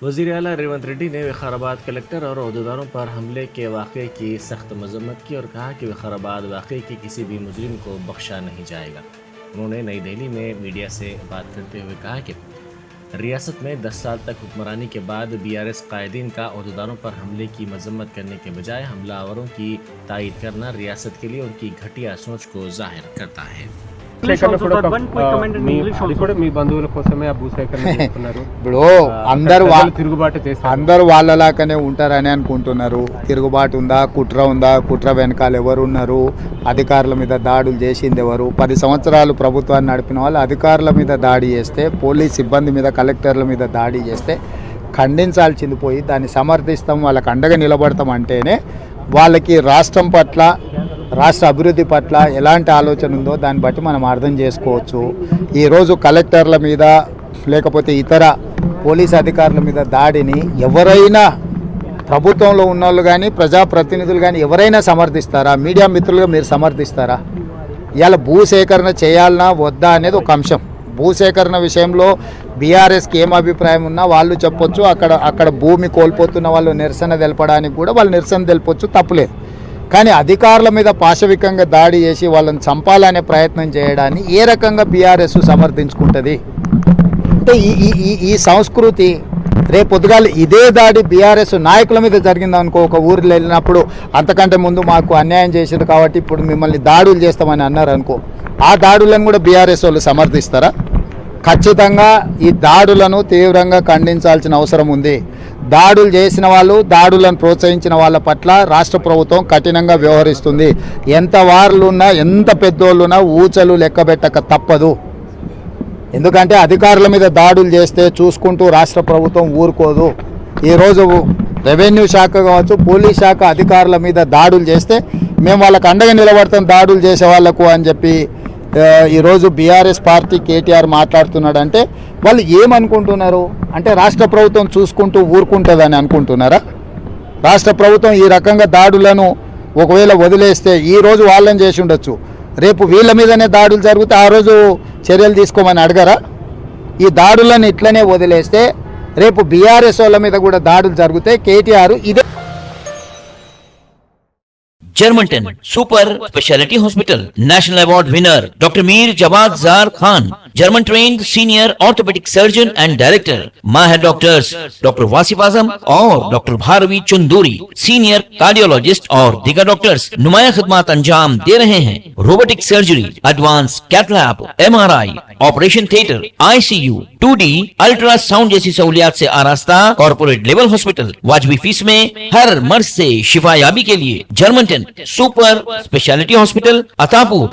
वज़ीर आला रेवंत रेड्डी ने विकाराबाद कलेक्टर और अहदेदारों पर हमले के वाक़े की सख्त मजम्मत की और कहा कि विकाराबाद वाक़े के किसी भी मुजरिम को बख्शा नहीं जाएगा। उन्होंने नई दिल्ली में मीडिया से बात करते हुए कहा कि रियासत में 10 साल तक हुक्मरानी के बाद BRS कायदीन का अहदेदारों पर हमले की मजम्मत करने के बजाय हमलावरों की तायीद करना रियासत के लिए उनकी घटिया सोच को जाहिर करता है। ఇప్పుడు అందరూ వాళ్ళలాగానే ఉంటారని అనుకుంటున్నారు. తిరుగుబాటు ఉందా, కుట్ర వెనకాల ఎవరు ఉన్నారు, అధికారుల మీద దాడులు చేసింది ఎవరు? 10 సంవత్సరాలు ప్రభుత్వాన్ని నడిపిన వాళ్ళు అధికారుల మీద దాడి చేస్తే, పోలీస్ సిబ్బంది మీద, కలెక్టర్ల మీద దాడి చేస్తే ఖండించాల్సింది పోయి దాన్ని సమర్థిస్తాం, వాళ్ళకి అండగా నిలబడతాం అంటేనే వాళ్ళకి రాష్ట్రం పట్ల, రాష్ట్ర అభివృద్ధి పట్ల ఎలాంటి ఆలోచన ఉందో దాన్ని బట్టి మనం అర్థం చేసుకోవచ్చు. ఈరోజు కలెక్టర్ల మీద లేకపోతే ఇతర పోలీస్ అధికారుల మీద దాడిని ఎవరైనా ప్రభుత్వంలో ఉన్నోళ్ళు కానీ, ప్రజాప్రతినిధులు కానీ ఎవరైనా సమర్థిస్తారా? మీడియా మిత్రులుగా మీరు సమర్థిస్తారా? ఇవాళ భూసేకరణ చేయాలన్నా వద్దా అనేది ఒక అంశం. భూసేకరణ విషయంలో బీఆర్ఎస్కి ఏం అభిప్రాయం ఉన్నా వాళ్ళు చెప్పొచ్చు. అక్కడ భూమి కోల్పోతున్న వాళ్ళు నిరసన తెలపడానికి కూడా వాళ్ళు నిరసన తెలపొచ్చు, తప్పులేదు. కానీ అధికారుల మీద పాశవికంగా దాడి చేసి వాళ్ళని చంపాలనే ప్రయత్నం చేయడాన్ని ఏ రకంగా బీఆర్ఎస్ సమర్థించుకుంటుంది? అంటే ఈ సంస్కృతి రేపు పొద్దుగాల ఇదే దాడి బీఆర్ఎస్ నాయకుల మీద జరిగిందనుకో, ఒక ఊరిలో వెళ్ళినప్పుడు అంతకంటే ముందు మాకు అన్యాయం చేశారు కాబట్టి ఇప్పుడు మిమ్మల్ని దాడులు చేస్తామని అన్నారు అనుకో, ఆ దాడులను కూడా బీఆర్ఎస్ వాళ్ళు సమర్థిస్తారా? ఖచ్చితంగా ఈ దాడులను తీవ్రంగా ఖండించాల్సిన అవసరం ఉంది. దాడులు చేసిన వాళ్ళు, దాడులను ప్రోత్సహించిన వాళ్ళ పట్ల రాష్ట్ర ప్రభుత్వం కఠినంగా వ్యవహరిస్తుంది. ఎంత వారులున్నా, ఎంత పెద్దోళ్ళున్నా ఊచలు లెక్కబెట్టక తప్పదు. ఎందుకంటే అధికారుల మీద దాడులు చేస్తే చూసుకుంటూ రాష్ట్ర ప్రభుత్వం ఊరుకోదు. ఈరోజు రెవెన్యూ శాఖ కావచ్చు, పోలీస్ శాఖ అధికారుల మీద దాడులు చేస్తే మేము వాళ్ళకు అండగా నిలబడతాం దాడులు చేసే వాళ్లకు అని చెప్పి ఈరోజు బీఆర్ఎస్ పార్టీ కేటీఆర్ మాట్లాడుతున్నాడంటే వాళ్ళు ఏమనుకుంటున్నారు? అంటే రాష్ట్ర ప్రభుత్వం చూసుకుంటూ ఊరుకుంటుందని అనుకుంటున్నారా? రాష్ట్ర ప్రభుత్వం ఈ రకంగా దాడులను ఒకవేళ వదిలేస్తే ఈరోజు వాళ్ళని చేసి ఉండొచ్చు, రేపు వీళ్ళ మీదనే దాడులు జరిగితే ఆ రోజు చర్యలు తీసుకోమని అడగరా? ఈ దాడులను ఇట్లనే వదిలేస్తే రేపు బీఆర్ఎస్ వాళ్ళ మీద కూడా దాడులు జరిగితే కేటీఆర్ ఇదే. जर्मनटन super speciality hospital national award winner doctor Mir Jawad Jar Khan, German trained senior orthopaedic surgeon and director, माहिर डॉक्टर्स डॉक्टर वासिफ आजम और doctor Bharavi Chanduri, senior cardiologist और दीगर डॉक्टर्स नुमाया खिदमत अंजाम दे रहे हैं। Robotic surgery, advance cath lab, MRI, operation theatre, ICU, 2D ultrasound जैसी सहूलियात से आरास्ता कॉर्पोरेट लेवल हॉस्पिटल, वाजबी फीस में हर मर्ज से शिफायाबी के लिए Germanton super speciality hospital, Attapur.